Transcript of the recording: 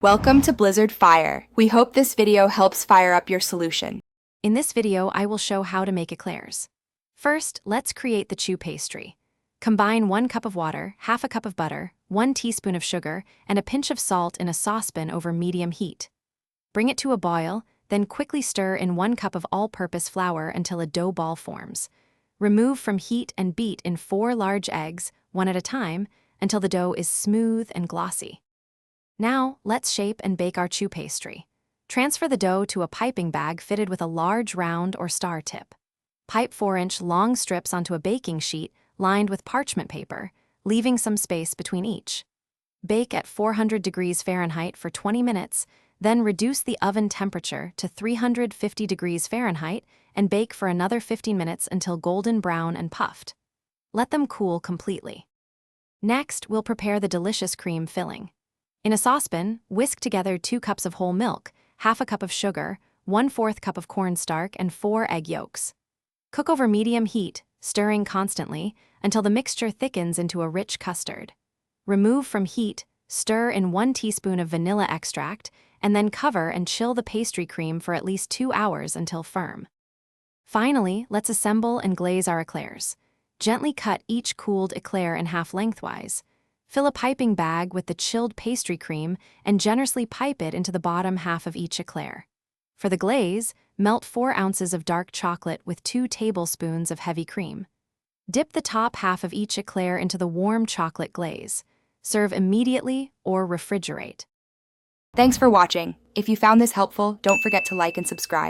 Welcome to Blizzard Fire. We hope this video helps fire up your solution. In this video, I will show how to make eclairs. First, let's create the choux pastry. Combine 1 cup of water, half a cup of butter, 1 teaspoon of sugar, and a pinch of salt in a saucepan over medium heat. Bring it to a boil, then quickly stir in 1 cup of all-purpose flour until a dough ball forms. Remove from heat and beat in 4 large eggs, one at a time, until the dough is smooth and glossy. Now, let's shape and bake our choux pastry. Transfer the dough to a piping bag fitted with a large round or star tip. Pipe 4-inch long strips onto a baking sheet lined with parchment paper, leaving some space between each. Bake at 400 degrees Fahrenheit for 20 minutes, then reduce the oven temperature to 350 degrees Fahrenheit and bake for another 15 minutes until golden brown and puffed. Let them cool completely. Next, we'll prepare the delicious cream filling. In a saucepan, whisk together 2 cups of whole milk, half a cup of sugar, 1/4 cup of cornstarch, and 4 egg yolks. Cook over medium heat, stirring constantly, until the mixture thickens into a rich custard. Remove from heat, stir in 1 teaspoon of vanilla extract, and then cover and chill the pastry cream for at least 2 hours until firm. Finally, let's assemble and glaze our eclairs. Gently cut each cooled eclair in half lengthwise. Fill a piping bag with the chilled pastry cream and generously pipe it into the bottom half of each eclair. For the glaze, melt 4 ounces of dark chocolate with 2 tablespoons of heavy cream. Dip the top half of each eclair into the warm chocolate glaze. Serve immediately or refrigerate. Thanks for watching. If you found this helpful, don't forget to like and subscribe.